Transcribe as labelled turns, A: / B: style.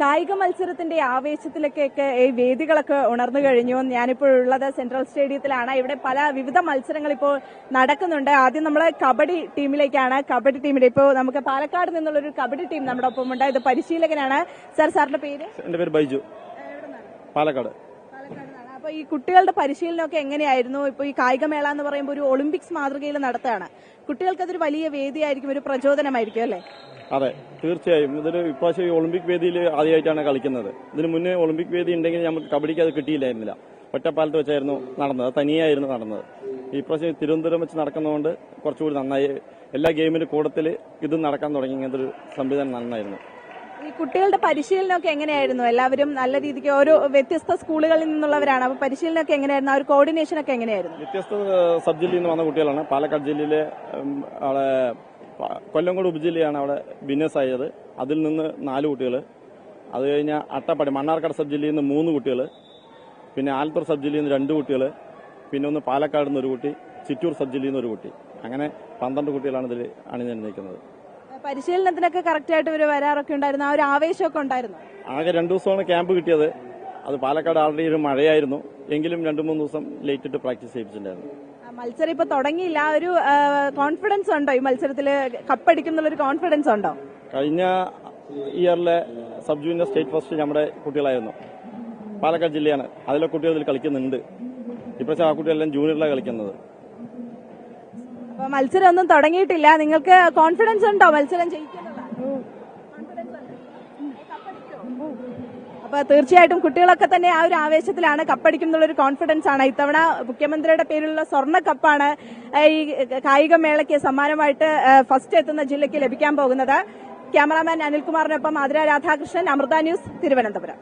A: കായിക മത്സരത്തിന്റെ ആവേശത്തിലൊക്കെ ഈ വേദികളൊക്കെ ഉണർന്നു കഴിഞ്ഞു. ഞാനിപ്പോഴുള്ളത് സെൻട്രൽ സ്റ്റേഡിയത്തിലാണ്. ഇവിടെ വിവിധ മത്സരങ്ങൾ ഇപ്പോൾ നടക്കുന്നുണ്ട്. ആദ്യം നമ്മൾ കബഡി ടീമിലേക്കാണ്. കബഡി ടീമിലെ ഇപ്പോൾ നമുക്ക് പാലക്കാട് നിന്നുള്ളൊരു കബഡി ടീം നമ്മുടെ ഒപ്പമുണ്ട്. ഇത് പരിശീലകനാണ്. സാറിന്റെ പേര്?
B: എന്റെ പേര് ബൈജു, പാലക്കാട്.
A: അപ്പൊ ഈ കുട്ടികളുടെ പരിശീലനമൊക്കെ എങ്ങനെയായിരുന്നു? ഇപ്പൊ ഈ കായികമേള എന്ന് പറയുമ്പോൾ ഒരു ഒളിമ്പിക്സ് മാതൃകയിൽ നടത്തുകയാണ്. കുട്ടികൾക്ക് അതൊരു വലിയ വേദിയായിരിക്കും, ഒരു പ്രചോദനമായിരിക്കും അല്ലേ?
B: അതെ, തീർച്ചയായും. ഇതൊരു ഇപ്രാവശ്യം ഒളിമ്പിക് വേദിയിൽ ആദ്യമായിട്ടാണ് കളിക്കുന്നത്. ഇതിന് മുന്നേ ഒളിമ്പിക് വേദി ഉണ്ടെങ്കിൽ നമുക്ക് കബഡിക്ക് അത് കിട്ടിയില്ലായിരുന്നില്ല. ഒറ്റപ്പാലത്ത് വെച്ചായിരുന്നു നടന്നത്, തനിയായിരുന്നു നടന്നത്. ഇപ്രാവശ്യം തിരുവനന്തപുരം വെച്ച് നടക്കുന്നതുകൊണ്ട് കുറച്ചുകൂടി നന്നായി. എല്ലാ ഗെയിമിന്റെ കൂട്ടത്തിൽ ഇത് നടക്കാൻ തുടങ്ങി. ഇങ്ങനത്തെ ഒരു സംവിധാനം നന്നായിരുന്നു.
A: ഈ കുട്ടികളുടെ പരിശീലനമൊക്കെ എങ്ങനെയായിരുന്നു? എല്ലാവരും നല്ല രീതിക്ക് ഓരോ വ്യത്യസ്ത സ്കൂളുകളിൽ നിന്നുള്ളവരാണ്. അപ്പൊ പരിശീലനമൊക്കെ എങ്ങനെയായിരുന്നു? ആ ഒരു കോർഡിനേഷൻ ഒക്കെ എങ്ങനെയായിരുന്നു?
B: വ്യത്യസ്ത സബ് ജില്ലയിൽ നിന്ന് വന്ന കുട്ടികളാണ്. പാലക്കാട് ജില്ലയിലെ അവിടെ കൊല്ലംകോട് ഉപജില്ലയാണ് അവിടെ വിന്നേഴ്സ് ആയത്. അതിൽ നിന്ന് 4 കുട്ടികൾ. അത് കഴിഞ്ഞാൽ അട്ടപ്പാടി മണ്ണാർക്കാട് സബ് ജില്ലയിൽ നിന്ന് 3 കുട്ടികൾ, പിന്നെ ആലത്തൂർ സബ് ജില്ലയിൽ നിന്ന് 2 കുട്ടികൾ, പിന്നെ ഒന്ന് പാലക്കാട് നിന്ന് 1 കുട്ടി, ചിറ്റൂർ സബ് ജില്ലയിൽ നിന്ന് 1 കുട്ടി. അങ്ങനെ 12 കുട്ടികളാണ് ഇതിൽ അണിനിരന്നിരിക്കുന്നത്.
A: പരിശീലനത്തിനൊക്കെ കറക്റ്റായിട്ട് ഇവർ വരാറൊക്കെ ഉണ്ടായിരുന്നു. ആ ഒരു ആവേശമൊക്കെ ഉണ്ടായിരുന്നു.
B: ആകെ 2 ദിവസമാണ് ക്യാമ്പ് കിട്ടിയത്. അത് പാലക്കാട് ആൾറെഡി ഒരു മഴയായിരുന്നു. എങ്കിലും 2-3 ദിവസം ലേറ്റ് ഇട്ട് പ്രാക്ടീസ് ചെയ്യിപ്പിച്ചിട്ടുണ്ടായിരുന്നു.
A: മത്സരം ഇപ്പൊ തുടങ്ങിയില്ല. ഒരു കോൺഫിഡൻസ് ഉണ്ടോ ഈ മത്സരത്തിൽ കപ്പടിക്കുന്നുള്ളൊരു കോൺഫിഡൻസ് ഉണ്ടോ?
B: കഴിഞ്ഞ ഇയറിലെ സബ് ജൂനിയർ സ്റ്റേറ്റ് ഫസ്റ്റ് നമ്മുടെ കുട്ടികളായിരുന്നു. പാലക്കാട് ജില്ലയാണ്. അതിലെ കുട്ടികൾ ഇതിൽ കളിക്കുന്നുണ്ട്. ഇപ്പോഴത്തെ ആ കുട്ടികളെല്ലാം ജൂനിയറിലാണ് കളിക്കുന്നത്.
A: അപ്പൊ മത്സരം ഒന്നും തുടങ്ങിയിട്ടില്ല. നിങ്ങൾക്ക് കോൺഫിഡൻസ് ഉണ്ടോ മത്സരം ജയിക്കുന്നുള്ള? അപ്പൊ തീർച്ചയായിട്ടും കുട്ടികളൊക്കെ തന്നെ ആ ഒരു ആവേശത്തിലാണ്. കപ്പടിക്കും എന്നുള്ളൊരു കോൺഫിഡൻസ് ആണ്. ഇത്തവണ മുഖ്യമന്ത്രിയുടെ പേരിലുള്ള സ്വർണ്ണ കപ്പാണ് ഈ കായികമേളയ്ക്ക് സമ്മാനമായിട്ട് ഫസ്റ്റ് എത്തുന്ന ജില്ലയ്ക്ക് ലഭിക്കാൻ പോകുന്നത്. ക്യാമറാമാൻ അനിൽകുമാറിനൊപ്പം ആതിര രാധാകൃഷ്ണൻ, അമൃത ന്യൂസ്, തിരുവനന്തപുരം.